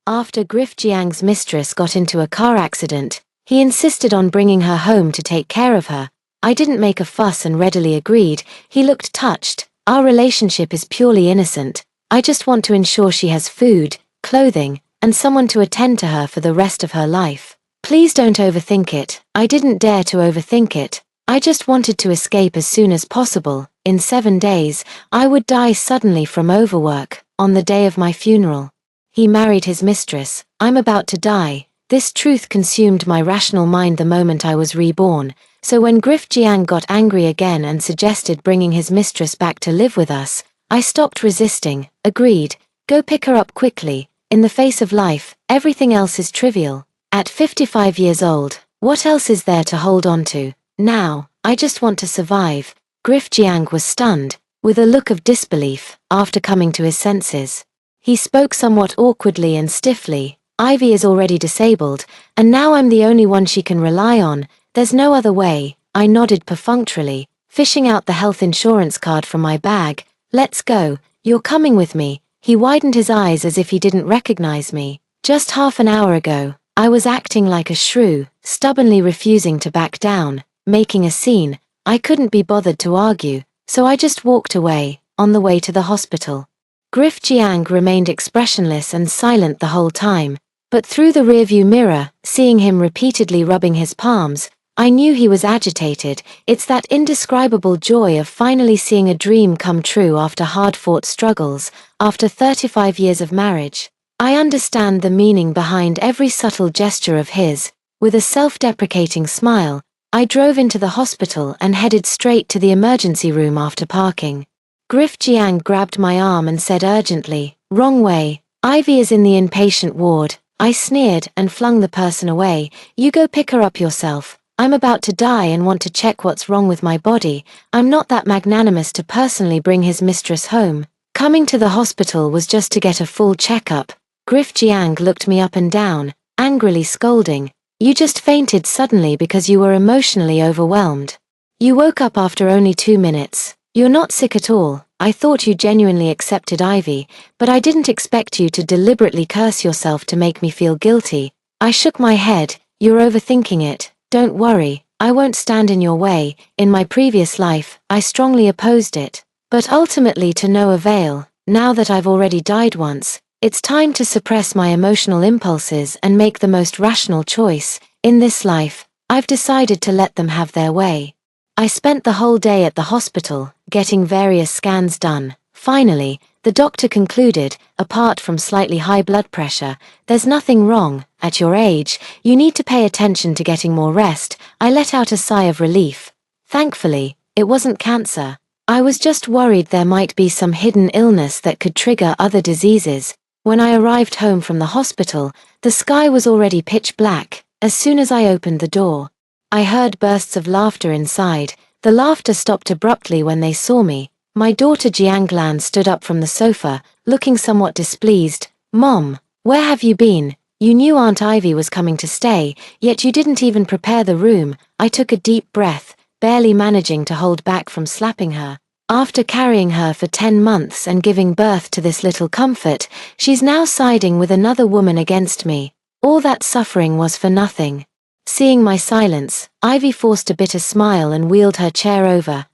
After Griff Jiang's mistress got into a car accident, he insisted on bringing her home to take care of her. I didn't make a fuss and readily agreed. He looked touched. Our relationship is purely innocent. I just want to ensure she has food, clothing, and someone to attend to her for the rest of her life. Please don't overthink it. I didn't dare to overthink it. I just wanted to escape as soon as possible. In 7 days, I would die suddenly from overwork, on the day of my funeral. He married his mistress. I'm about to die. This truth consumed my rational mind the moment I was reborn, so when Griff Jiang got angry again and suggested bringing his mistress back to live with us, I stopped resisting, agreed, go pick her up quickly. In the face of life, everything else is trivial. At 55 years old, what else is there to hold on to? Now, I just want to survive. Griff Jiang was stunned, with a look of disbelief, after coming to his senses. He spoke somewhat awkwardly and stiffly. Ivy is already disabled, and now I'm the only one she can rely on. There's no other way. I nodded perfunctorily, fishing out the health insurance card from my bag. Let's go. You're coming with me. He widened his eyes as if he didn't recognize me. Just half an hour ago, I was acting like a shrew, stubbornly refusing to back down, making a scene. I couldn't be bothered to argue, so I just walked away, on the way to the hospital. Griff Jiang remained expressionless and silent the whole time, but through the rearview mirror, seeing him repeatedly rubbing his palms, I knew he was agitated. It's that indescribable joy of finally seeing a dream come true after hard-fought struggles, after 35 years of marriage. I understand the meaning behind every subtle gesture of his. With a self-deprecating smile, I drove into the hospital and headed straight to the emergency room after parking. Griff Jiang grabbed my arm and said urgently, "Wrong way. Ivy is in the inpatient ward." I sneered and flung the person away. "You go pick her up yourself. I'm about to die and want to check what's wrong with my body. I'm not that magnanimous to personally bring his mistress home." Coming to the hospital was just to get a full checkup. Griff Jiang looked me up and down, angrily scolding. "You just fainted suddenly because you were emotionally overwhelmed. You woke up after only 2 minutes. You're not sick at all. I thought you genuinely accepted Ivy, but I didn't expect you to deliberately curse yourself to make me feel guilty." I shook my head. "You're overthinking it. Don't worry, I won't stand in your way. In my previous life, I strongly opposed it. But ultimately to no avail. Now that I've already died once, it's time to suppress my emotional impulses and make the most rational choice. In this life, I've decided to let them have their way." I spent the whole day at the hospital, getting various scans done. Finally, the doctor concluded, apart from slightly high blood pressure, "There's nothing wrong. At your age, you need to pay attention to getting more rest." I let out a sigh of relief. Thankfully, it wasn't cancer. I was just worried there might be some hidden illness that could trigger other diseases. When I arrived home from the hospital, the sky was already pitch black. As soon as I opened the door, I heard bursts of laughter inside. The laughter stopped abruptly when they saw me. My daughter Jianglan stood up from the sofa, looking somewhat displeased. "Mom, where have you been? You knew Aunt Ivy was coming to stay, yet you didn't even prepare the room." I took a deep breath, barely managing to hold back from slapping her. After carrying her for 10 months and giving birth to this little comfort, she's now siding with another woman against me. All that suffering was for nothing. Seeing my silence, Ivy forced a bitter smile and wheeled her chair over.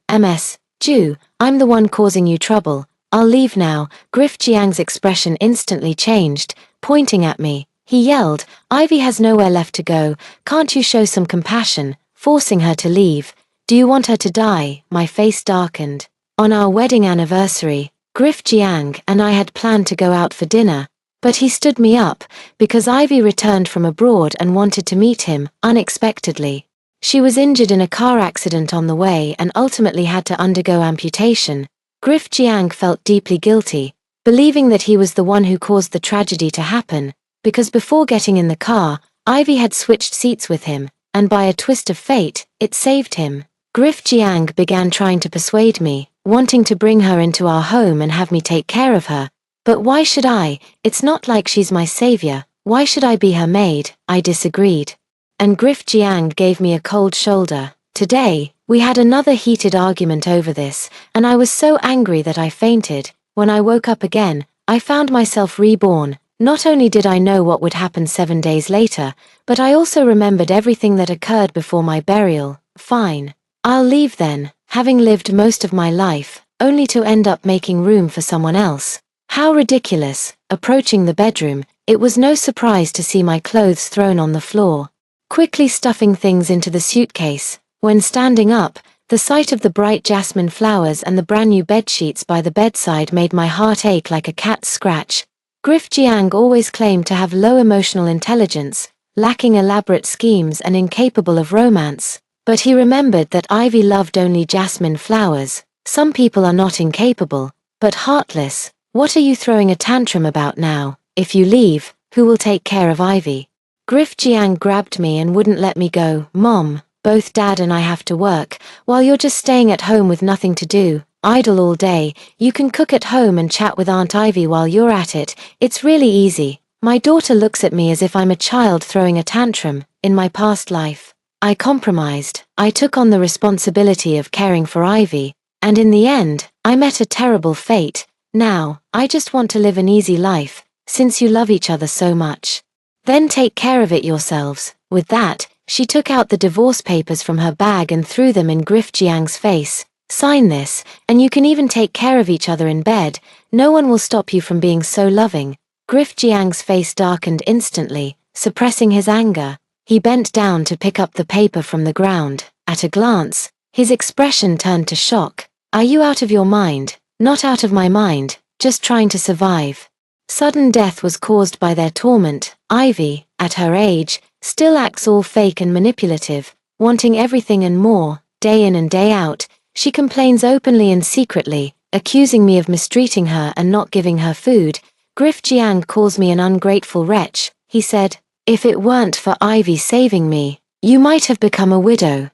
Ju, I'm the one causing you trouble. I'll leave now." Griff Jiang's expression instantly changed, pointing at me. He yelled, "Ivy has nowhere left to go. Can't you show some compassion?" Forcing her to leave. "Do you want her to die?" My face darkened. On our wedding anniversary, Griff Jiang and I had planned to go out for dinner, but he stood me up, because Ivy returned from abroad and wanted to meet him, unexpectedly. She was injured in a car accident on the way and ultimately had to undergo amputation. Griff Jiang felt deeply guilty, believing that he was the one who caused the tragedy to happen, because before getting in the car, Ivy had switched seats with him, and by a twist of fate, it saved him. Griff Jiang began trying to persuade me, wanting to bring her into our home and have me take care of her. "But why should I? It's not like she's my savior. Why should I be her maid?" I disagreed. And Griff Jiang gave me a cold shoulder. Today, we had another heated argument over this, and I was so angry that I fainted. When I woke up again, I found myself reborn, Not only did I know what would happen 7 days later, but I also remembered everything that occurred before my burial. Fine. I'll leave then, having lived most of my life, only to end up making room for someone else. How ridiculous. Approaching the bedroom, it was no surprise to see my clothes thrown on the floor. Quickly stuffing things into the suitcase, when standing up, the sight of the bright jasmine flowers and the brand new bedsheets by the bedside made my heart ache like a cat's scratch. Griff Jiang always claimed to have low emotional intelligence, lacking elaborate schemes and incapable of romance, but he remembered that Ivy loved only jasmine flowers. Some people are not incapable, but heartless. What are you throwing a tantrum about now? If you leave, who will take care of Ivy? Griff Jiang grabbed me and wouldn't let me go. Mom, both Dad and I have to work, while you're just staying at home with nothing to do. Idle all day. You can cook at home and chat with Aunt Ivy while you're at it. It's really easy. My daughter looks at me as if I'm a child throwing a tantrum. In my past life, I compromised. I took on the responsibility of caring for Ivy, and in the end, I met a terrible fate. Now, I just want to live an easy life, since you love each other so much. Then take care of it yourselves. With that, she took out the divorce papers from her bag and threw them in Griff Jiang's face. Sign this, and you can even take care of each other in bed. No one will stop you from being so loving. Griff Jiang's face darkened instantly, suppressing his anger. He bent down to pick up the paper from the ground. At a glance, his expression turned to shock. Are you out of your mind? Not out of my mind, just trying to survive. Sudden death was caused by their torment. Ivy, at her age, still acts all fake and manipulative, wanting everything and more, day in and day out. She complains openly and secretly, accusing me of mistreating her and not giving her food. Griff Jiang calls me an ungrateful wretch. He said, if it weren't for Ivy saving me, you might have become a widow.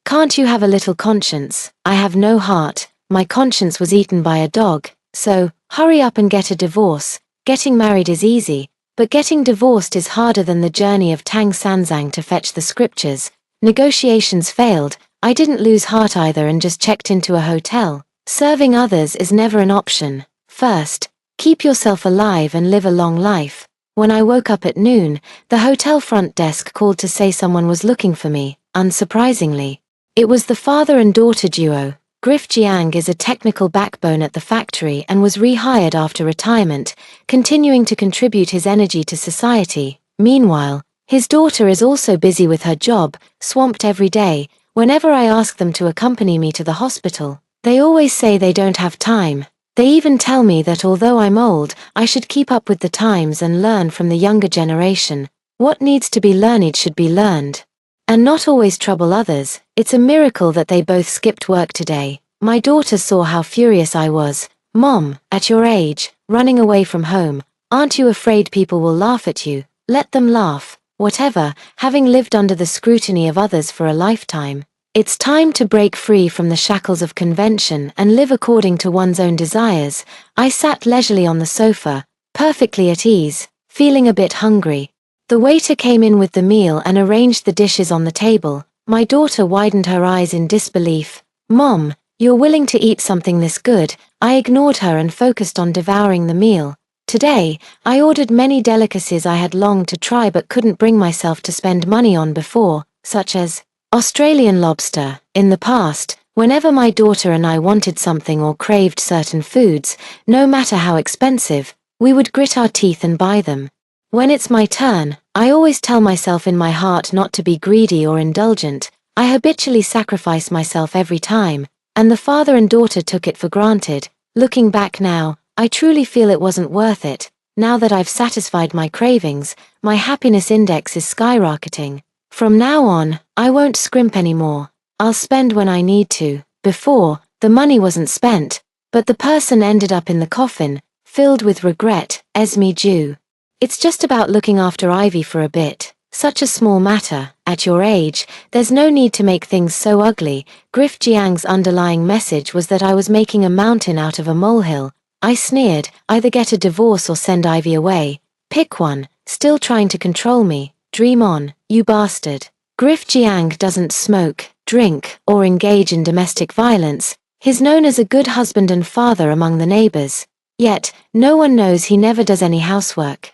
Can't you have a little conscience? I have no heart. My conscience was eaten by a dog. So, hurry up and get a divorce. Getting married is easy, but getting divorced is harder than the journey of Tang Sanzang to fetch the scriptures. Negotiations failed. I didn't lose heart either and just checked into a hotel. Serving others is never an option. First, keep yourself alive and live a long life. When I woke up at noon, the hotel front desk called to say someone was looking for me. Unsurprisingly, it was the father and daughter duo. Griff Jiang is a technical backbone at the factory and was rehired after retirement, continuing to contribute his energy to society. Meanwhile, his daughter is also busy with her job, swamped every day. Whenever I ask them to accompany me to the hospital, they always say they don't have time. They even tell me that although I'm old, I should keep up with the times and learn from the younger generation. What needs to be learned should be learned. And not always trouble others. It's a miracle that they both skipped work today. My daughter saw how furious I was. Mom, at your age, running away from home, aren't you afraid people will laugh at you? Let them laugh. Whatever, having lived under the scrutiny of others for a lifetime, it's time to break free from the shackles of convention and live according to one's own desires. I sat leisurely on the sofa, perfectly at ease, feeling a bit hungry. The waiter came in with the meal and arranged the dishes on the table. My daughter widened her eyes in disbelief. Mom, you're willing to eat something this good? I ignored her and focused on devouring the meal. Today, I ordered many delicacies I had longed to try but couldn't bring myself to spend money on before, such as Australian lobster. In the past, whenever my daughter and I wanted something or craved certain foods, no matter how expensive, we would grit our teeth and buy them. When it's my turn, I always tell myself in my heart not to be greedy or indulgent. I habitually sacrifice myself every time, and the father and daughter took it for granted. Looking back now, I truly feel it wasn't worth it. Now that I've satisfied my cravings, my happiness index is skyrocketing. From now on, I won't scrimp anymore. I'll spend when I need to. Before, the money wasn't spent, but the person ended up in the coffin, filled with regret. Esme Jew. It's just about looking after Ivy for a bit. Such a small matter. At your age, there's no need to make things so ugly. Griff Jiang's underlying message was that I was making a mountain out of a molehill. I sneered, either get a divorce or send Ivy away. Pick one. Still trying to control me. Dream on, you bastard. Griff Jiang doesn't smoke, drink, or engage in domestic violence. He's known as a good husband and father among the neighbors. Yet, no one knows he never does any housework.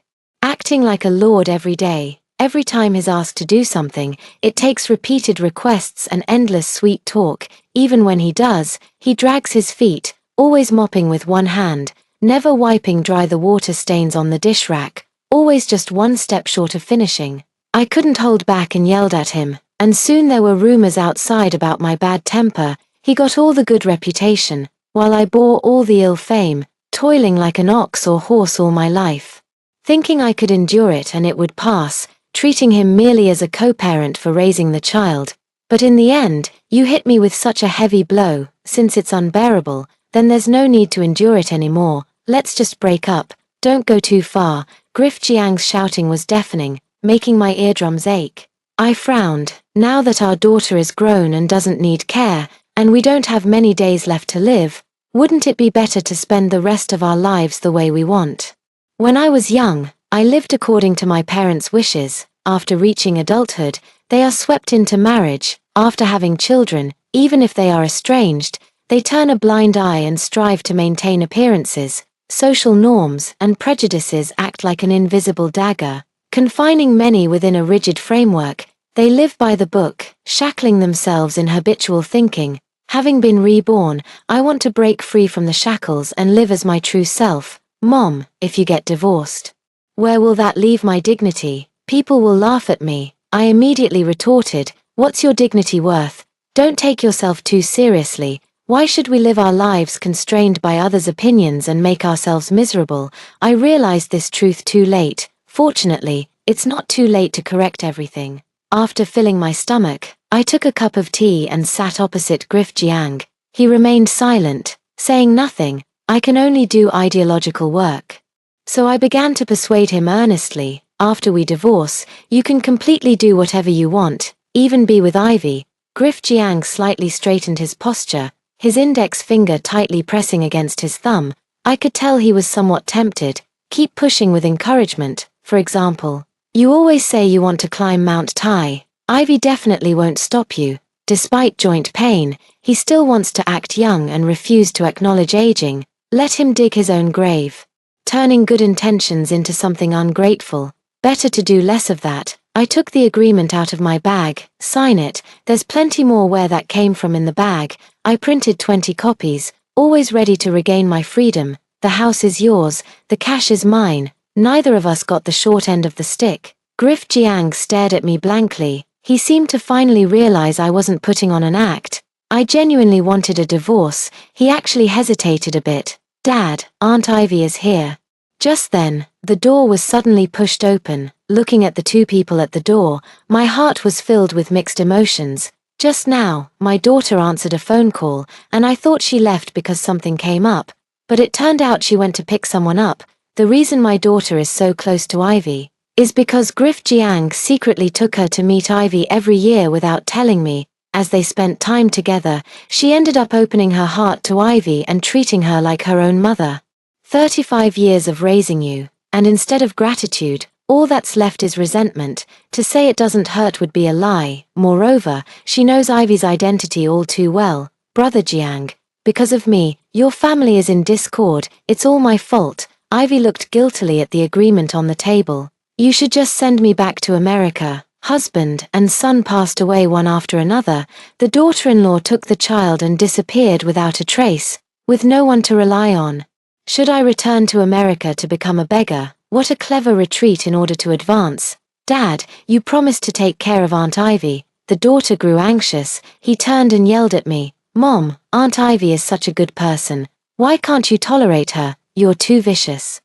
acting like a lord every day. Every time he's asked to do something, it takes repeated requests and endless sweet talk. Even when he does, he drags his feet, always mopping with one hand, never wiping dry the water stains on the dish rack, always just one step short of finishing. I couldn't hold back and yelled at him, and soon there were rumors outside about my bad temper. He got all the good reputation, while I bore all the ill fame, toiling like an ox or horse all my life. Thinking I could endure it and it would pass, treating him merely as a co-parent for raising the child. But in the end, you hit me with such a heavy blow. Since it's unbearable, then there's no need to endure it anymore. Let's just break up. Don't go too far. Griff Jiang's shouting was deafening, making my eardrums ache. I frowned. Now that our daughter is grown and doesn't need care, and we don't have many days left to live, wouldn't it be better to spend the rest of our lives the way we want? When I was young, I lived according to my parents' wishes. After reaching adulthood, they are swept into marriage. After having children, even if they are estranged, they turn a blind eye and strive to maintain appearances. Social norms and prejudices act like an invisible dagger, confining many within a rigid framework. They live by the book, shackling themselves in habitual thinking. Having been reborn, I want to break free from the shackles and live as my true self. Mom, if you get divorced, where will that leave my dignity? People will laugh at me. I immediately retorted, what's your dignity worth? Don't take yourself too seriously. Why should we live our lives constrained by others' opinions and make ourselves miserable? I realized this truth too late. Fortunately, it's not too late to correct everything. After filling my stomach, I took a cup of tea and sat opposite Griff Jiang. He remained silent, saying nothing. I can only do ideological work. So I began to persuade him earnestly, after we divorce, you can completely do whatever you want, even be with Ivy. Griff Jiang slightly straightened his posture, his index finger tightly pressing against his thumb. I could tell he was somewhat tempted. Keep pushing with encouragement. For example, you always say you want to climb Mount Tai. Ivy definitely won't stop you. Despite joint pain, he still wants to act young and refuse to acknowledge aging. Let him dig his own grave. Turning good intentions into something ungrateful. Better to do less of that. I took the agreement out of my bag. Sign it. There's plenty more where that came from in the bag. I printed 20 copies, always ready to regain my freedom. The house is yours, the cash is mine. Neither of us got the short end of the stick. Griff Jiang stared at me blankly. He seemed to finally realize I wasn't putting on an act. I genuinely wanted a divorce. He actually hesitated a bit. Dad, Aunt Ivy is here. Just then, the door was suddenly pushed open. Looking at the two people at the door, my heart was filled with mixed emotions. Just now, my daughter answered a phone call, and I thought she left because something came up. But it turned out she went to pick someone up. The reason my daughter is so close to Ivy is because Griff Jiang secretly took her to meet Ivy every year without telling me. As they spent time together, she ended up opening her heart to Ivy and treating her like her own mother. 35 years of raising you, and instead of gratitude, all that's left is resentment. To say it doesn't hurt would be a lie. Moreover, she knows Ivy's identity all too well. Brother Jiang, because of me, your family is in discord. It's all my fault. Ivy looked guiltily at the agreement on the table. You should just send me back to America. Husband and son passed away one after another. The daughter-in-law took the child and disappeared without a trace, with no one to rely on. Should I return to America to become a beggar? What a clever retreat in order to advance. Dad, you promised to take care of Aunt Ivy. The daughter grew anxious. He turned and yelled at me. Mom, Aunt Ivy is such a good person. Why can't you tolerate her? You're too vicious.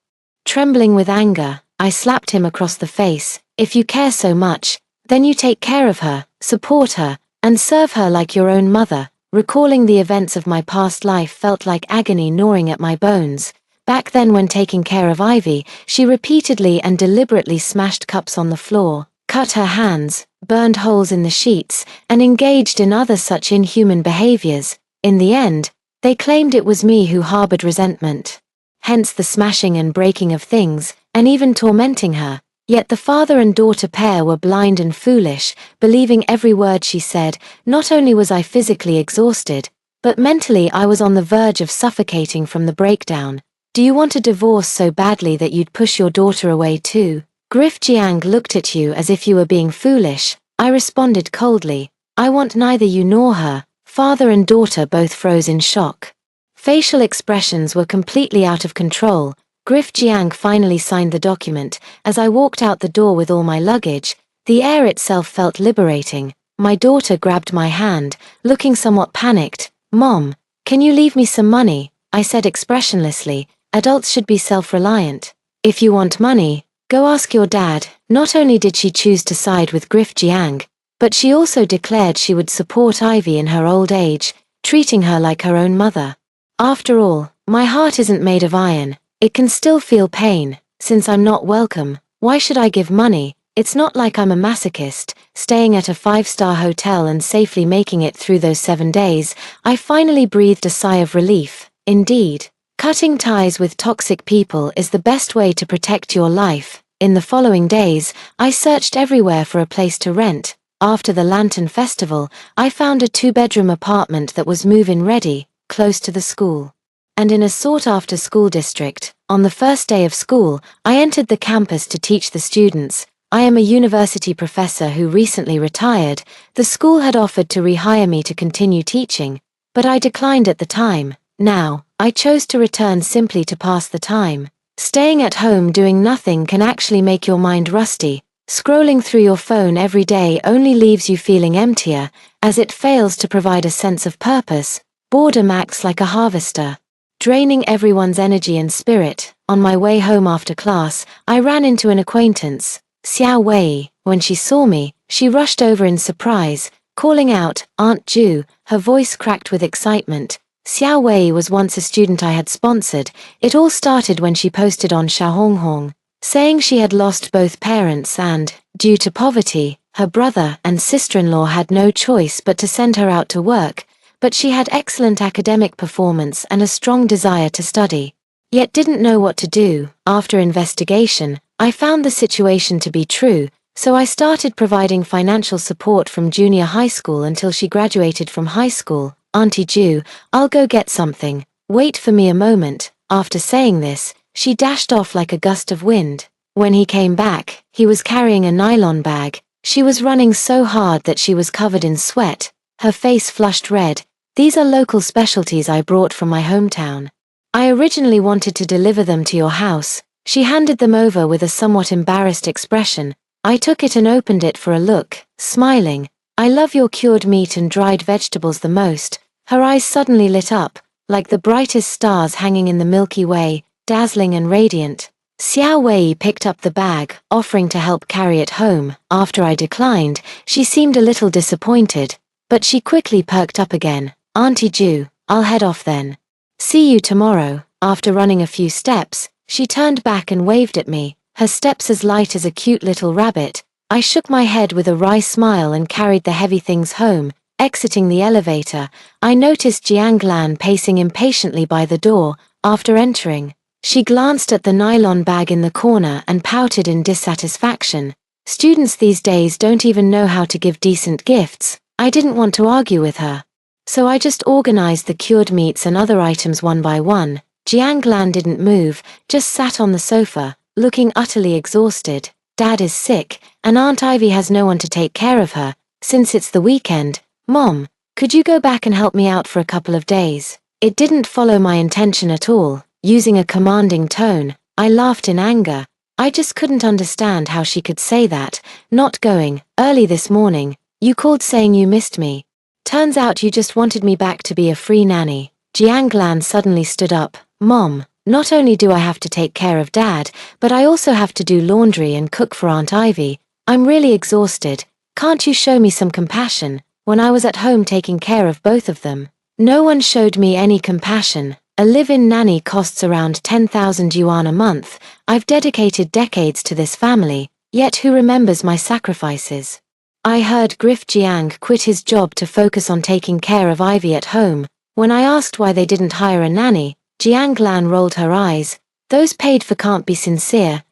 Trembling with anger, I slapped him across the face. If you care so much, then you take care of her, support her, and serve her like your own mother. Recalling the events of my past life felt like agony gnawing at my bones. Back then when taking care of Ivy, she repeatedly and deliberately smashed cups on the floor, cut her hands, burned holes in the sheets, and engaged in other such inhuman behaviors. In the end, they claimed it was me who harbored resentment. Hence the smashing and breaking of things, and even tormenting her. Yet the father and daughter pair were blind and foolish, believing every word she said. Not only was I physically exhausted, but mentally I was on the verge of suffocating from the breakdown. Do you want a divorce so badly that you'd push your daughter away too? Griff Jiang looked at you as if you were being foolish. I responded coldly. I want neither you nor her. Father and daughter both froze in shock. Facial expressions were completely out of control. Griff Jiang finally signed the document. As I walked out the door with all my luggage, the air itself felt liberating. My daughter grabbed my hand, looking somewhat panicked. Mom, can you leave me some money? I said expressionlessly. Adults should be self-reliant. If you want money, go ask your dad. Not only did she choose to side with Griff Jiang, but she also declared she would support Ivy in her old age, treating her like her own mother. After all, my heart isn't made of iron. It can still feel pain. Since I'm not welcome, why should I give money? It's not like I'm a masochist, staying at a 5-star hotel and safely making it through those 7 days. I finally breathed a sigh of relief. Indeed, cutting ties with toxic people is the best way to protect your life. In the following days, I searched everywhere for a place to rent. After the Lantern Festival, I found a 2-bedroom apartment that was move-in ready, close to the school. And in a sought-after school district. On the first day of school, I entered the campus to teach the students. I am a university professor who recently retired. The school had offered to rehire me to continue teaching, but I declined at the time. Now, I chose to return simply to pass the time. Staying at home doing nothing can actually make your mind rusty. Scrolling through your phone every day only leaves you feeling emptier, as it fails to provide a sense of purpose. Boredom acts like a harvester, draining everyone's energy and spirit. On my way home after class, I ran into an acquaintance, Xiao Wei. When she saw me, she rushed over in surprise, calling out, "Aunt Ju." Her voice cracked with excitement. Xiao Wei was once a student I had sponsored. It all started when she posted on Xiaohonghong, saying she had lost both parents and, due to poverty, her brother and sister-in-law had no choice but to send her out to work. But she had excellent academic performance and a strong desire to study, yet didn't know what to do. After investigation, I found the situation to be true, so I started providing financial support from junior high school until she graduated from high school. "Auntie Ju, I'll go get something. Wait for me a moment." After saying this, she dashed off like a gust of wind. When he came back, he was carrying a nylon bag. She was running so hard that she was covered in sweat. Her face flushed red. "These are local specialties I brought from my hometown. I originally wanted to deliver them to your house." She handed them over with a somewhat embarrassed expression. I took it and opened it for a look, smiling. "I love your cured meat and dried vegetables the most." Her eyes suddenly lit up, like the brightest stars hanging in the Milky Way, dazzling and radiant. Xiao Wei picked up the bag, offering to help carry it home. After I declined, she seemed a little disappointed, but she quickly perked up again. "Auntie Ju, I'll head off then. See you tomorrow." After running a few steps, she turned back and waved at me, her steps as light as a cute little rabbit. I shook my head with a wry smile and carried the heavy things home. Exiting the elevator, I noticed Jianglan pacing impatiently by the door. After entering, she glanced at the nylon bag in the corner and pouted in dissatisfaction. Students these days don't even know how to give decent gifts. I didn't want to argue with her, so I just organized the cured meats and other items one by one. Jianglan didn't move, just sat on the sofa, looking utterly exhausted. "Dad is sick, and Aunt Ivy has no one to take care of her, since it's the weekend. Mom, could you go back and help me out for a couple of days?" It didn't follow my intention at all. Using a commanding tone, I laughed in anger. I just couldn't understand how she could say that. "Not going. Early this morning, you called saying you missed me. Turns out you just wanted me back to be a free nanny." Jianglan suddenly stood up. "Mom, not only do I have to take care of Dad, but I also have to do laundry and cook for Aunt Ivy. I'm really exhausted. Can't you show me some compassion, when I was at home taking care of both of them?" No one showed me any compassion. A live-in nanny costs around 10,000 yuan a month. I've dedicated decades to this family, yet who remembers my sacrifices? I heard Griff Jiang quit his job to focus on taking care of Ivy at home. When I asked why they didn't hire a nanny, Jianglan rolled her eyes. "Those paid for can't be sincere.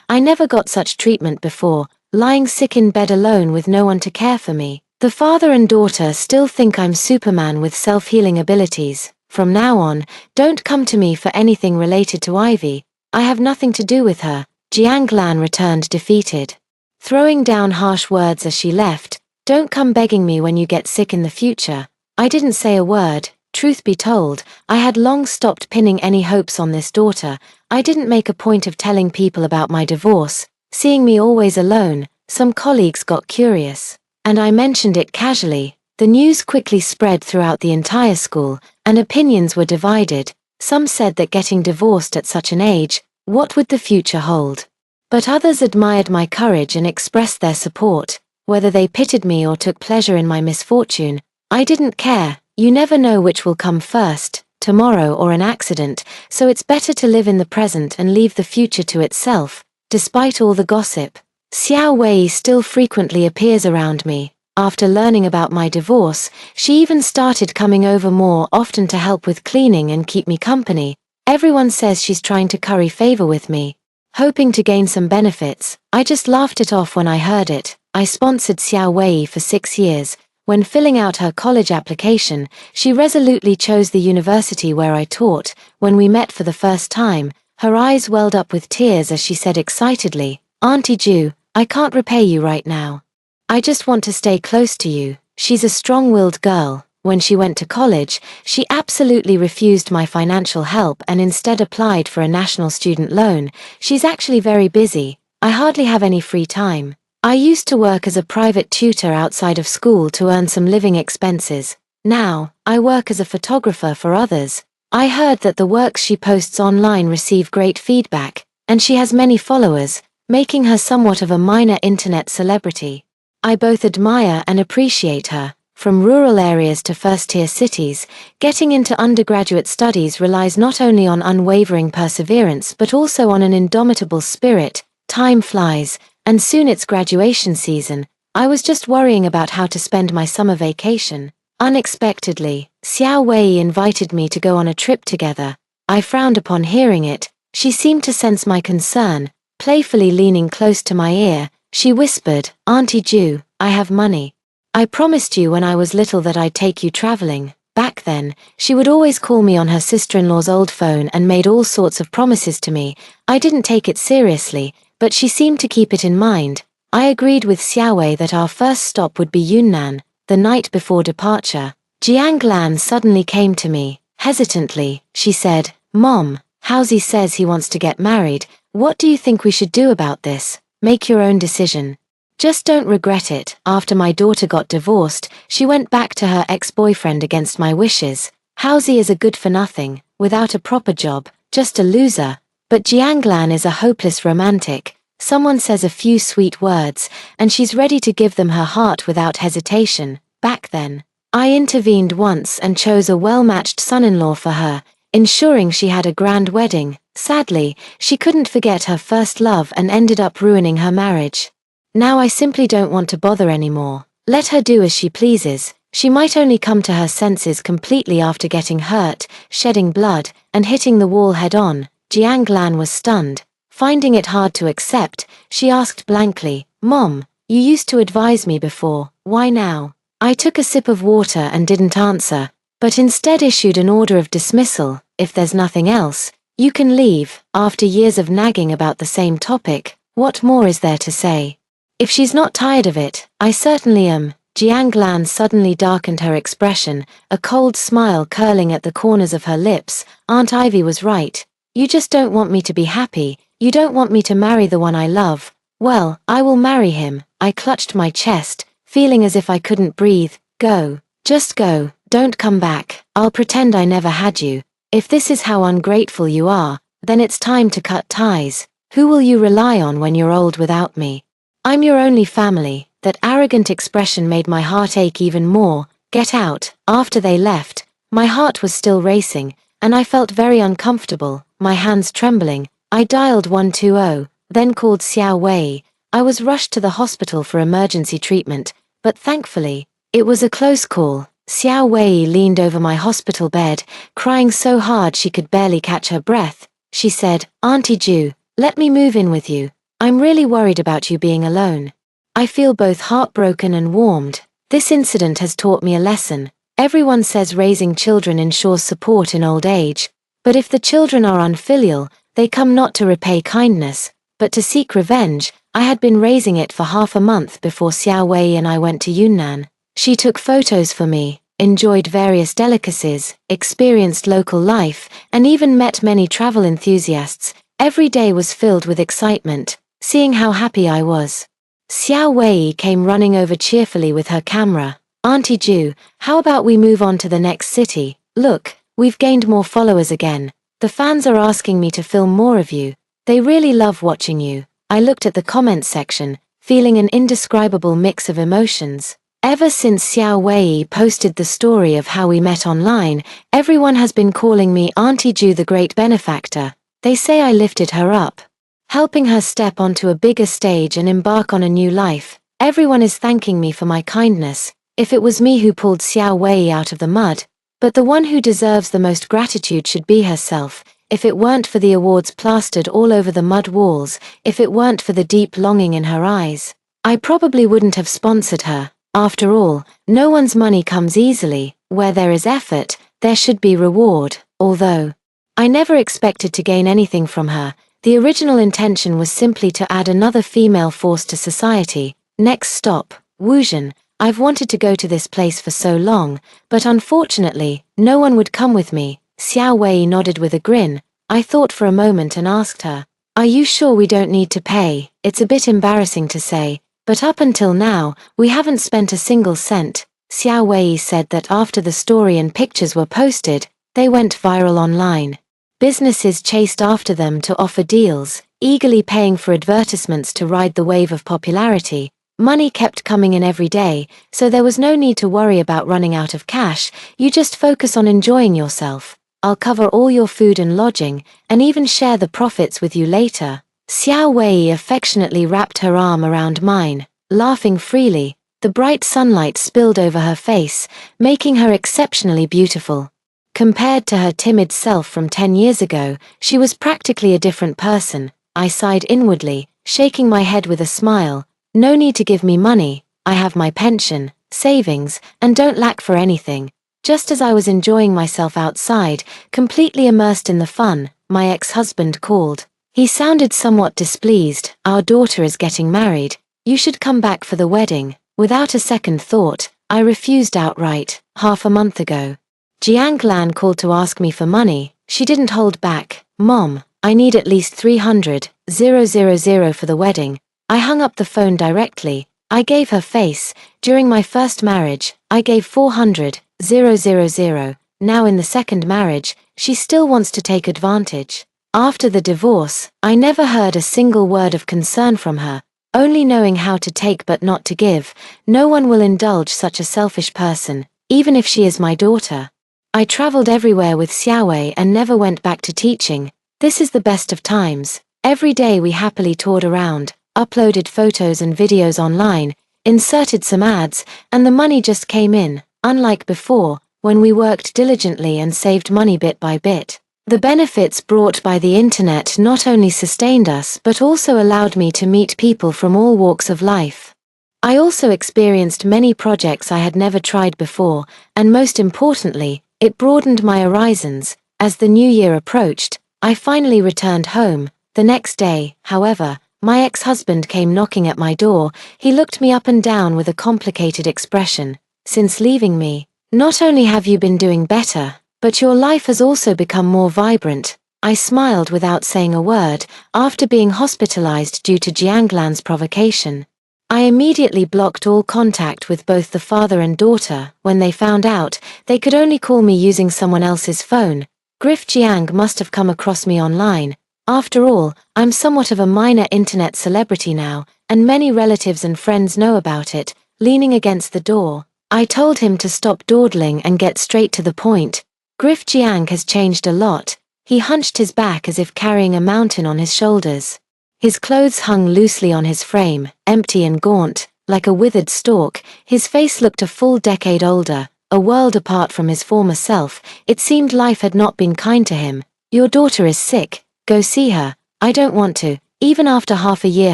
I never got such treatment before, lying sick in bed alone with no one to care for me. The father and daughter still think I'm Superman with self-healing abilities. From now on, don't come to me for anything related to Ivy. I have nothing to do with her." Jiang Lan returned defeated, throwing down harsh words as she left. Don't come begging me when you get sick in the future. I didn't say a word. Truth be told, I had long stopped pinning any hopes on this daughter. I didn't make a point of telling people about my divorce. Seeing me always alone, some colleagues got curious, and I mentioned it casually. The news quickly spread throughout the entire school, and opinions were divided. Some said that getting divorced at such an age, what would the future hold? But others admired my courage and expressed their support. Whether they pitied me or took pleasure in my misfortune, I didn't care. You never know which will come first, tomorrow or an accident, so it's better to live in the present and leave the future to itself. Despite all the gossip, Xiao Wei still frequently appears around me. After learning about my divorce, she even started coming over more often to help with cleaning and keep me company. Everyone says she's trying to curry favor with me, hoping to gain some benefits. I just laughed it off when I heard it. I sponsored Xiao Wei for 6 years. When filling out her college application, she resolutely chose the university where I taught. When we met for the first time, her eyes welled up with tears as she said excitedly, "Auntie Ju, I can't repay you right now. I just want to stay close to you." She's a strong-willed girl. When she went to college, she absolutely refused my financial help and instead applied for a national student loan. She's actually very busy. I hardly have any free time. I used to work as a private tutor outside of school to earn some living expenses. Now, I work as a photographer for others. I heard that the works she posts online receive great feedback, and she has many followers, making her somewhat of a minor internet celebrity. I both admire and appreciate her. From rural areas to first-tier cities, getting into undergraduate studies relies not only on unwavering perseverance but also on an indomitable spirit. Time flies, and soon it's graduation season. I was just worrying about how to spend my summer vacation. Unexpectedly, Xiao Wei invited me to go on a trip together. I frowned upon hearing it. She seemed to sense my concern. Playfully leaning close to my ear, she whispered, "Auntie Ju, I have money. I promised you when I was little that I'd take you traveling." Back then, she would always call me on her sister-in-law's old phone and made all sorts of promises to me. I didn't take it seriously, but she seemed to keep it in mind. I agreed with Xiaowei that our first stop would be Yunnan. The night before departure, Jiang Lan suddenly came to me. Hesitantly, she said, "Mom, Housie says he wants to get married. What do you think we should do about this? Make your own decision. Just don't regret it." After my daughter got divorced, she went back to her ex-boyfriend against my wishes. Housie is a good-for-nothing, without a proper job, just a loser. But Jianglan is a hopeless romantic. Someone says a few sweet words, and she's ready to give them her heart without hesitation. Back then, I intervened once and chose a well-matched son-in-law for her, ensuring she had a grand wedding. Sadly, she couldn't forget her first love and ended up ruining her marriage. Now I simply don't want to bother anymore. Let her do as she pleases. She might only come to her senses completely after getting hurt, shedding blood, and hitting the wall head-on. Jianglan was stunned. Finding it hard to accept, she asked blankly, "Mom, you used to advise me before, why now?" I took a sip of water and didn't answer, but instead issued an order of dismissal. "If there's nothing else, you can leave." After years of nagging about the same topic, what more is there to say? If she's not tired of it, I certainly am. Jianglan suddenly darkened her expression, a cold smile curling at the corners of her lips. Aunt Ivy was right. You just don't want me to be happy. You don't want me to marry the one I love. Well, I will marry him. I clutched my chest, feeling as if I couldn't breathe. Go. Just go. Don't come back. I'll pretend I never had you. If this is how ungrateful you are, then it's time to cut ties. Who will you rely on when you're old without me? I'm your only family." That arrogant expression made my heart ache even more. Get out. After they left, my heart was still racing, and I felt very uncomfortable, my hands trembling. I dialed 120, then called Xiao Wei. I was rushed to the hospital for emergency treatment, but thankfully, it was a close call. Xiao Wei leaned over my hospital bed, crying so hard she could barely catch her breath. She said, "Auntie Ju, let me move in with you. I'm really worried about you being alone." I feel both heartbroken and warmed. This incident has taught me a lesson. Everyone says raising children ensures support in old age, but if the children are unfilial, they come not to repay kindness. but to seek revenge, I had been raising it for half a month before Xiao Wei and I went to Yunnan. She took photos for me, enjoyed various delicacies, experienced local life, and even met many travel enthusiasts. Every day was filled with excitement, seeing how happy I was. Xiao Wei came running over cheerfully with her camera. "Auntie Ju, how about we move on to the next city? Look, we've gained more followers again. The fans are asking me to film more of you. They really love watching you." I looked at the comments section, feeling an indescribable mix of emotions. Ever since Xiao Wei posted the story of how we met online, everyone has been calling me Auntie Ju, the great benefactor. They say I lifted her up, helping her step onto a bigger stage and embark on a new life. Everyone is thanking me for my kindness. If it was me who pulled Xiao Wei out of the mud, but the one who deserves the most gratitude should be herself. If it weren't for the awards plastered all over the mud walls, if it weren't for the deep longing in her eyes, I probably wouldn't have sponsored her. After all, no one's money comes easily. Where there is effort, there should be reward. Although I never expected to gain anything from her, the original intention was simply to add another female force to society. Next stop, Wuzhen. I've wanted to go to this place for so long, but unfortunately, no one would come with me. Xiao Wei nodded with a grin. I thought for a moment and asked her, "Are you sure we don't need to pay?" It's a bit embarrassing to say, but up until now, we haven't spent a single cent. Xiao Wei said that after the story and pictures were posted, they went viral online. Businesses chased after them to offer deals, eagerly paying for advertisements to ride the wave of popularity. Money kept coming in every day, so there was no need to worry about running out of cash. You just focus on enjoying yourself. I'll cover all your food and lodging, and even share the profits with you later. Xiao Wei affectionately wrapped her arm around mine, laughing freely. The bright sunlight spilled over her face, making her exceptionally beautiful. Compared to her timid self from 10 years ago, she was practically a different person. I sighed inwardly, shaking my head with a smile. No need to give me money. I have my pension, savings, and don't lack for anything. Just as I was enjoying myself outside, completely immersed in the fun, my ex-husband called. He sounded somewhat displeased. "Our daughter is getting married. You should come back for the wedding." Without a second thought, I refused outright. Half a month ago, Jianglan called to ask me for money. She didn't hold back. "Mom, I need at least 300,000 for the wedding." I hung up the phone directly. I gave her face. During my first marriage, I gave 400,000. Now in the second marriage, she still wants to take advantage. After the divorce, I never heard a single word of concern from her, only knowing how to take but not to give. No one will indulge such a selfish person, even if she is my daughter. I traveled everywhere with Xiao Wei and never went back to teaching. This is the best of times. Every day we happily toured around, uploaded photos and videos online, inserted some ads, and the money just came in, unlike before, when we worked diligently and saved money bit by bit. The benefits brought by the internet not only sustained us but also allowed me to meet people from all walks of life. I also experienced many projects I had never tried before, and most importantly, it broadened my horizons. As the new year approached, I finally returned home. The next day, however, my ex-husband came knocking at my door. He looked me up and down with a complicated expression. "Since leaving me, not only have you been doing better, but your life has also become more vibrant." I smiled without saying a word. After being hospitalized due to Jianglan's provocation, I immediately blocked all contact with both the father and daughter. When they found out, they could only call me using someone else's phone. Griff Jiang must have come across me online. After all, I'm somewhat of a minor internet celebrity now, and many relatives and friends know about it. Leaning against the door, I told him to stop dawdling and get straight to the point. Griff Jiang has changed a lot. He hunched his back as if carrying a mountain on his shoulders. His clothes hung loosely on his frame, empty and gaunt, like a withered stalk. His face looked a full decade older, a world apart from his former self. It seemed life had not been kind to him. "Your daughter is sick. Go see her." "I don't want to." Even after half a year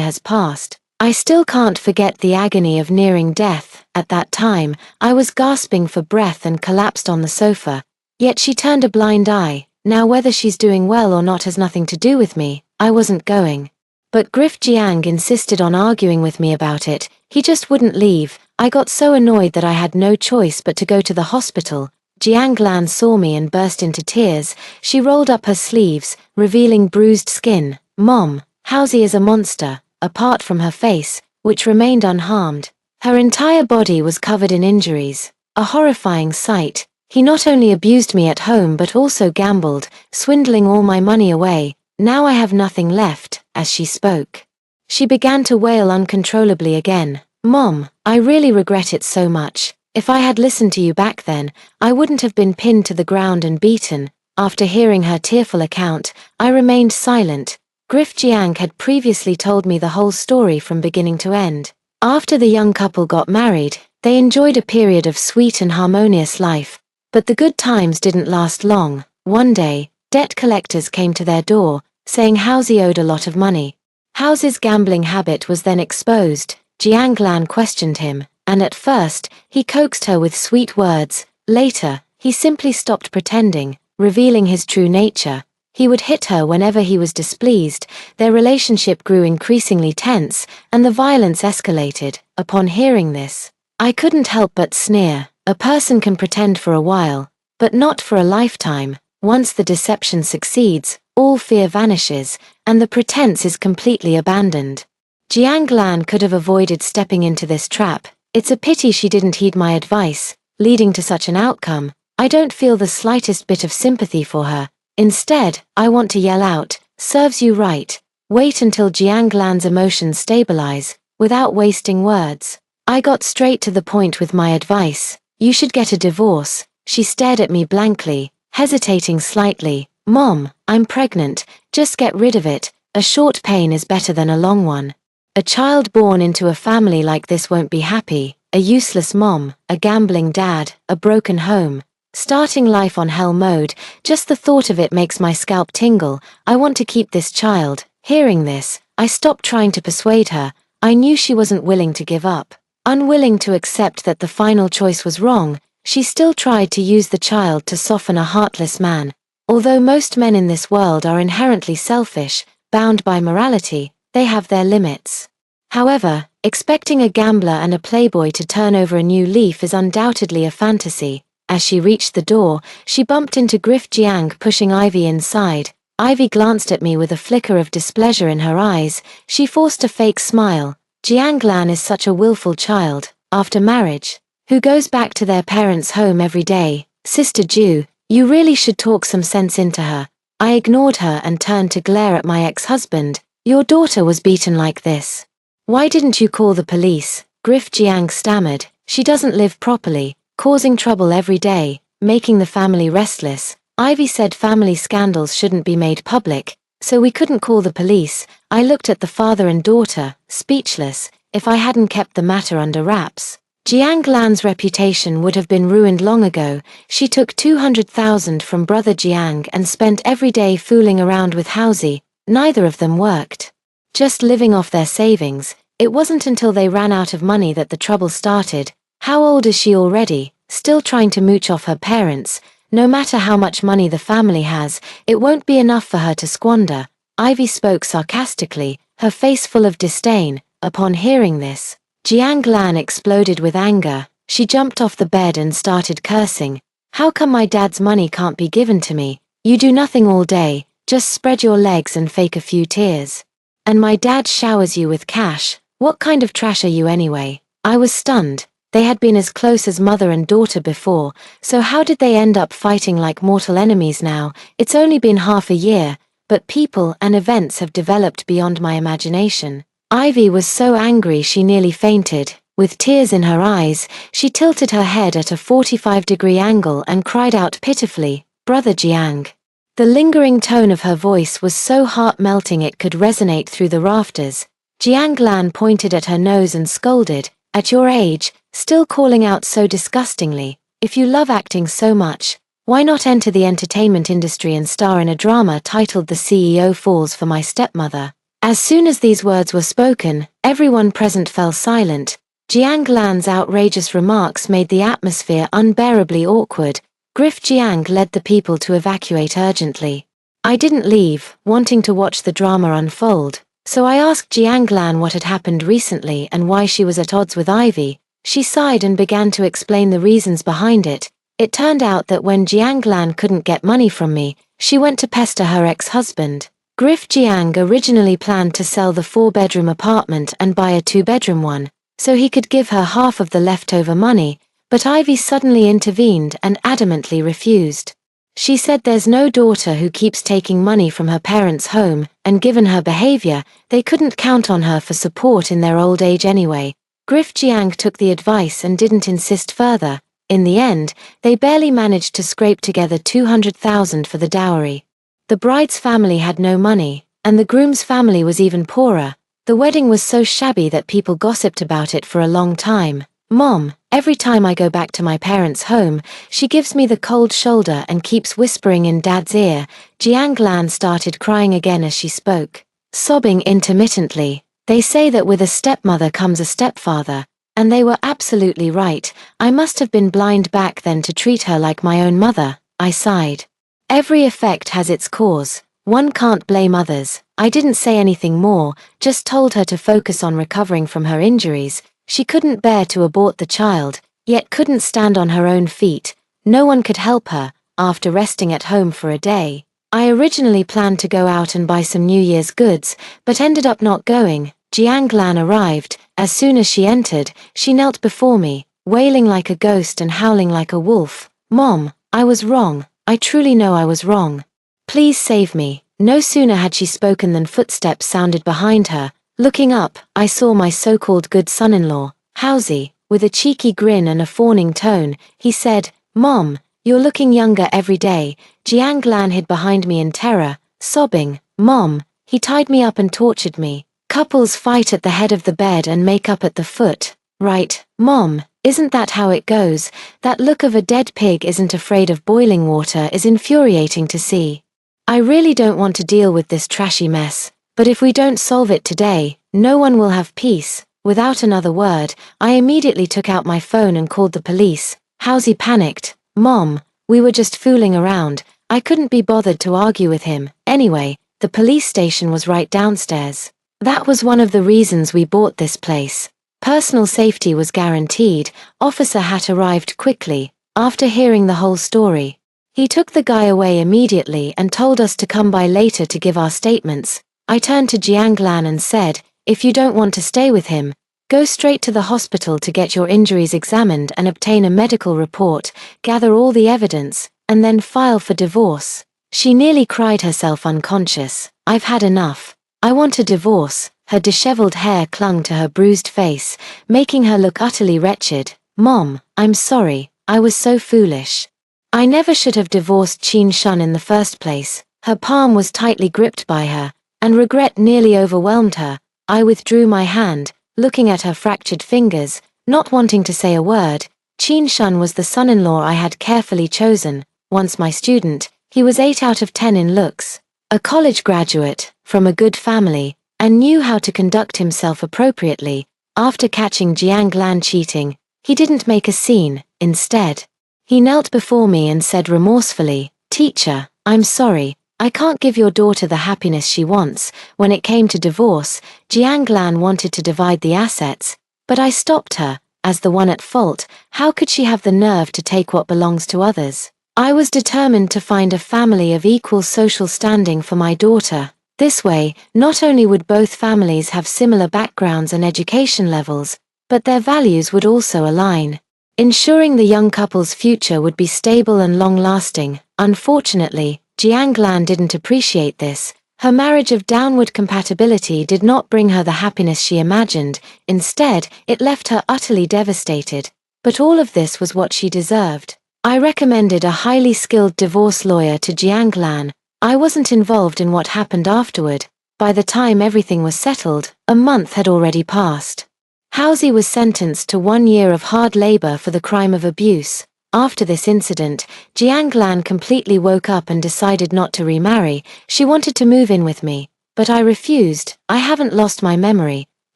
has passed, I still can't forget the agony of nearing death. At that time, I was gasping for breath and collapsed on the sofa. Yet she turned a blind eye. Now whether she's doing well or not has nothing to do with me. I wasn't going But Griff Jiang insisted on arguing with me about it. He just wouldn't leave. I got so annoyed that I had no choice but to go to the hospital. Jiang Lan saw me and burst into tears. She rolled up her sleeves, revealing bruised skin. Mom, Housie is a monster, apart from her face, which remained unharmed. Her entire body was covered in injuries. A horrifying sight. He not only abused me at home but also gambled, swindling all my money away. Now I have nothing left. As she spoke, she began to wail uncontrollably again. Mom, I really regret it so much. If I had listened to you back then, I wouldn't have been pinned to the ground and beaten. After hearing her tearful account, I remained silent. Griff Jiang had previously told me the whole story from beginning to end. After the young couple got married, they enjoyed a period of sweet and harmonious life. But the good times didn't last long. One day, debt collectors came to their door, saying Housie owed a lot of money. Housie's gambling habit was then exposed. Jiang Lan questioned him, and at first, he coaxed her with sweet words. Later, he simply stopped pretending, revealing his true nature. He would hit her whenever he was displeased. Their relationship grew increasingly tense, and the violence escalated. Upon hearing this, I couldn't help but sneer. A person can pretend for a while, but not for a lifetime. Once the deception succeeds, all fear vanishes, and the pretense is completely abandoned. Jiang Lan could have avoided stepping into this trap. It's a pity she didn't heed my advice, leading to such an outcome. I don't feel the slightest bit of sympathy for her. Instead, I want to yell out, "Serves you right." Wait until Jiang Lan's emotions stabilize, without wasting words. I got straight to the point with my advice. You should get a divorce. She stared at me blankly, hesitating slightly. Mom, I'm pregnant. Just get rid of it. A short pain is better than a long one. A child born into a family like this won't be happy. A useless mom, a gambling dad, a broken home. Starting life on hell mode, just the thought of it makes my scalp tingle. I want to keep this child. Hearing this, I stopped trying to persuade her. I knew she wasn't willing to give up. Unwilling to accept that the final choice was wrong, she still tried to use the child to soften a heartless man. Although most men in this world are inherently selfish, bound by morality, they have their limits. However, expecting a gambler and a playboy to turn over a new leaf is undoubtedly a fantasy. As she reached the door, she bumped into Griff Jiang pushing Ivy inside. Ivy glanced at me with a flicker of displeasure in her eyes. She forced a fake smile. Jiang Lan is such a willful child, after marriage, who goes back to their parents' home every day. Sister Ju, you really should talk some sense into her. I ignored her and turned to glare at my ex-husband. Your daughter was beaten like this. Why didn't you call the police? Griff Jiang stammered. She doesn't live properly, causing trouble every day, making the family restless. Ivy said family scandals shouldn't be made public, so we couldn't call the police. I looked at the father and daughter, speechless. If I hadn't kept the matter under wraps, Jiang Lan's reputation would have been ruined long ago. She took 200,000 from brother Jiang and spent every day fooling around with Housie. Neither of them worked. Just living off their savings. It wasn't until they ran out of money that the trouble started. How old is she already? Still trying to mooch off her parents. No matter how much money the family has, it won't be enough for her to squander. Ivy spoke sarcastically, her face full of disdain. Upon hearing this, Jiang Lan exploded with anger. She jumped off the bed and started cursing. How come my dad's money can't be given to me? You do nothing all day, just spread your legs and fake a few tears. And my dad showers you with cash. What kind of trash are you anyway? I was stunned. They had been as close as mother and daughter before, so how did they end up fighting like mortal enemies now? It's only been half a year, but people and events have developed beyond my imagination. Ivy was so angry she nearly fainted. With tears in her eyes, she tilted her head at a 45-degree angle and cried out pitifully, "Brother Jiang." The lingering tone of her voice was so heart-melting it could resonate through the rafters. Jiang Lan pointed at her nose and scolded, "At your age, still calling out so disgustingly. If you love acting so much, why not enter the entertainment industry and star in a drama titled The CEO Falls for My Stepmother?" As soon as these words were spoken, everyone present fell silent. Jiang Lan's outrageous remarks made the atmosphere unbearably awkward. Griff Jiang led the people to evacuate urgently. I didn't leave, wanting to watch the drama unfold. So I asked Jianglan what had happened recently and why she was at odds with Ivy. She sighed and began to explain the reasons behind it. It turned out that when Jianglan couldn't get money from me, she went to pester her ex-husband. Griff Jiang originally planned to sell the 4-bedroom apartment and buy a 2-bedroom one, so he could give her half of the leftover money, but Ivy suddenly intervened and adamantly refused. She said there's no daughter who keeps taking money from her parents' home, and given her behavior, they couldn't count on her for support in their old age anyway. Griff Jiang took the advice and didn't insist further. In the end, they barely managed to scrape together 200,000 for the dowry. The bride's family had no money, and the groom's family was even poorer. The wedding was so shabby that people gossiped about it for a long time. Mom, every time I go back to my parents' home, she gives me the cold shoulder and keeps whispering in Dad's ear. Jianglan started crying again as she spoke, sobbing intermittently. They say that with a stepmother comes a stepfather, and they were absolutely right. I must have been blind back then to treat her like my own mother. I sighed. Every effect has its cause. One can't blame others. I didn't say anything more, just told her to focus on recovering from her injuries. She couldn't bear to abort the child, yet couldn't stand on her own feet. No one could help her, after resting at home for a day. I originally planned to go out and buy some New Year's goods, but ended up not going. Jianglan arrived. As soon as she entered, she knelt before me, wailing like a ghost and howling like a wolf. Mom, I was wrong. I truly know I was wrong. Please save me. No sooner had she spoken than footsteps sounded behind her. Looking up, I saw my so-called good son-in-law, Housie. With a cheeky grin and a fawning tone, he said, Mom, you're looking younger every day. Jianglan hid behind me in terror, sobbing, Mom, he tied me up and tortured me. Couples fight at the head of the bed and make up at the foot. Right, Mom, isn't that how it goes? That look of a dead pig isn't afraid of boiling water is infuriating to see. I really don't want to deal with this trashy mess, but if we don't solve it today, no one will have peace. Without another word, I immediately took out my phone and called the police. Housie panicked. Mom, we were just fooling around. I couldn't be bothered to argue with him. Anyway, the police station was right downstairs. That was one of the reasons we bought this place. Personal safety was guaranteed. Officer Hat arrived quickly, after hearing the whole story. He took the guy away immediately and told us to come by later to give our statements. I turned to Jianglan and said, if you don't want to stay with him, go straight to the hospital to get your injuries examined and obtain a medical report, gather all the evidence, and then file for divorce. She nearly cried herself unconscious. I've had enough. I want a divorce. Her disheveled hair clung to her bruised face, making her look utterly wretched. Mom, I'm sorry, I was so foolish. I never should have divorced Qin Shun in the first place. Her palm was tightly gripped by her, and regret nearly overwhelmed her. I withdrew my hand, looking at her fractured fingers, not wanting to say a word. Qin Shun was the son-in-law I had carefully chosen. Once my student, he was 8 out of 10 in looks. A college graduate, from a good family, and knew how to conduct himself appropriately. After catching Jianglan cheating, he didn't make a scene. Instead, he knelt before me and said remorsefully, Teacher, I'm sorry, I can't give your daughter the happiness she wants. When it came to divorce, Jianglan wanted to divide the assets, but I stopped her. As the one at fault, how could she have the nerve to take what belongs to others? I was determined to find a family of equal social standing for my daughter. This way, not only would both families have similar backgrounds and education levels, but their values would also align, ensuring the young couple's future would be stable and long-lasting. Unfortunately, Jianglan didn't appreciate this. Her marriage of downward compatibility did not bring her the happiness she imagined. Instead, it left her utterly devastated. But all of this was what she deserved. I recommended a highly skilled divorce lawyer to Jianglan. I wasn't involved in what happened afterward. By the time everything was settled, a month had already passed. Housie was sentenced to 1 year of hard labor for the crime of abuse. After this incident, Jianglan completely woke up and decided not to remarry. She wanted to move in with me, but I refused. I haven't lost my memory.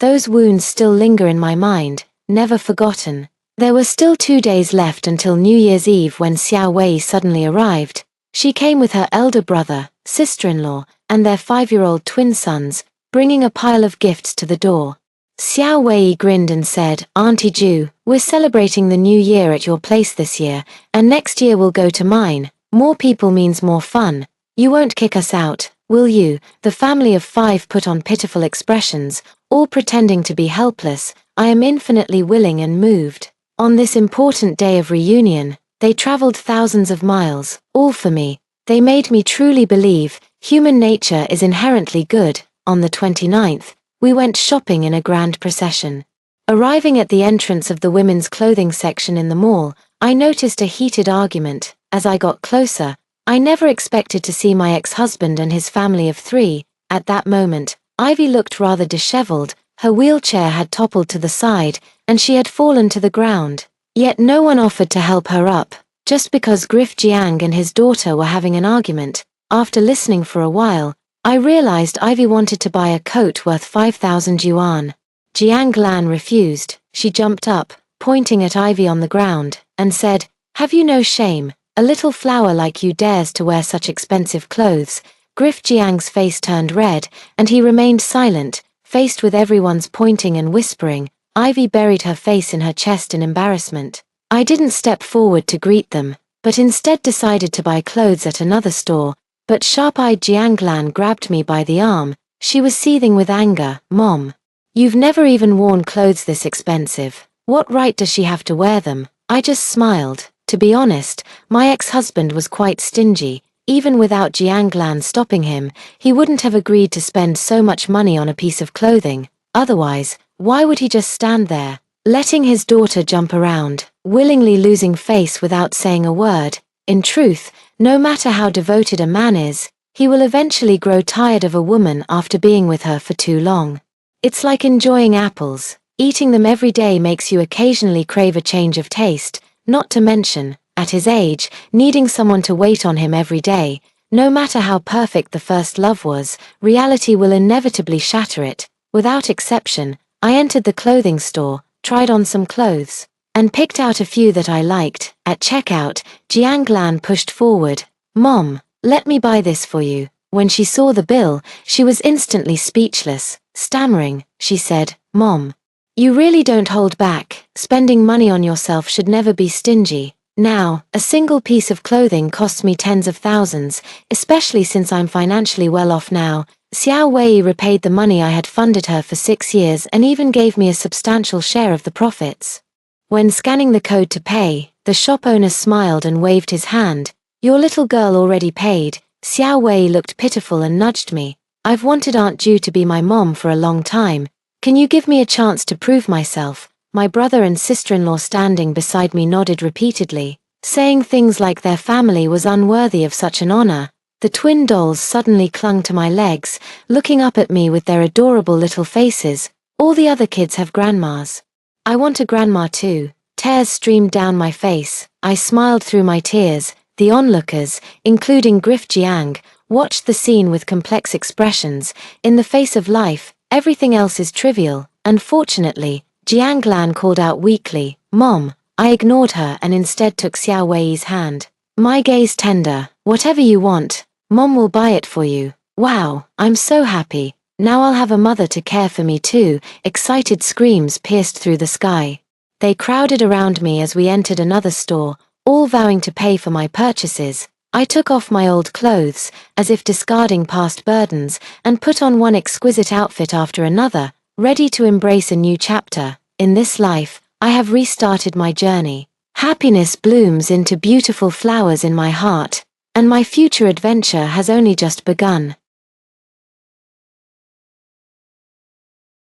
Those wounds still linger in my mind, never forgotten. There were still 2 days left until New Year's Eve when Xiao Wei suddenly arrived. She came with her elder brother, sister-in-law, and their 5-year-old twin sons, bringing a pile of gifts to the door. Xiao Wei grinned and said, "Auntie Ju, we're celebrating the new year at your place this year, and next year we'll go to mine. More people means more fun. You won't kick us out, will you?" The family of 5 put on pitiful expressions, all pretending to be helpless. I am infinitely willing and moved. On this important day of reunion, they traveled thousands of miles, all for me. They made me truly believe human nature is inherently good. On the 29th, we went shopping in a grand procession. Arriving at the entrance of the women's clothing section in the mall, I noticed a heated argument. As I got closer, I never expected to see my ex-husband and his family of 3. At that moment, Ivy looked rather disheveled. Her wheelchair had toppled to the side, and she had fallen to the ground. Yet no one offered to help her up, just because Griff Jiang and his daughter were having an argument. After listening for a while, I realized Ivy wanted to buy a coat worth 5,000 yuan. Jiang Lan refused. She jumped up, pointing at Ivy on the ground, and said, "Have you no shame? A little flower like you dares to wear such expensive clothes." Griff Jiang's face turned red, and he remained silent, faced with everyone's pointing and whispering. Ivy buried her face in her chest in embarrassment. I didn't step forward to greet them, but instead decided to buy clothes at another store. But sharp-eyed Jianglan grabbed me by the arm. She was seething with anger. "Mom, you've never even worn clothes this expensive. What right does she have to wear them?" I just smiled. To be honest, my ex-husband was quite stingy. Even without Jianglan stopping him, he wouldn't have agreed to spend so much money on a piece of clothing. Otherwise, why would he just stand there, letting his daughter jump around, willingly losing face without saying a word? In truth, no matter how devoted a man is, he will eventually grow tired of a woman after being with her for too long. It's like enjoying apples. Eating them every day makes you occasionally crave a change of taste, not to mention, at his age, needing someone to wait on him every day. No matter how perfect the first love was, reality will inevitably shatter it. Without exception, I entered the clothing store, tried on some clothes, and picked out a few that I liked. At checkout, Jianglan pushed forward. "Mom, let me buy this for you." When she saw the bill, she was instantly speechless. Stammering, she said, "Mom, you really don't hold back. Spending money on yourself should never be stingy. Now, a single piece of clothing costs me tens of thousands, especially since I'm financially well off now." Xiao Wei repaid the money I had funded her for 6 years and even gave me a substantial share of the profits. When scanning the code to pay, the shop owner smiled and waved his hand. "Your little girl already paid." Xiao Wei looked pitiful and nudged me. "I've wanted Aunt Ju to be my mom for a long time. Can you give me a chance to prove myself?" My brother and sister-in-law standing beside me nodded repeatedly, saying things like their family was unworthy of such an honor. The twin dolls suddenly clung to my legs, looking up at me with their adorable little faces. "All the other kids have grandmas. I want a grandma too." Tears streamed down my face. I smiled through my tears. The onlookers, including Griff Jiang, watched the scene with complex expressions. In the face of life, everything else is trivial. Unfortunately, Jianglan called out weakly, "Mom." I ignored her and instead took Xiao Wei's hand. My gaze tender. "Whatever you want, Mom will buy it for you." "Wow, I'm so happy. Now I'll have a mother to care for me too." Excited screams pierced through the sky. They crowded around me as we entered another store, all vowing to pay for my purchases. I took off my old clothes, as if discarding past burdens, and put on one exquisite outfit after another, ready to embrace a new chapter. In this life, I have restarted my journey. Happiness blooms into beautiful flowers in my heart, and my future adventure has only just begun.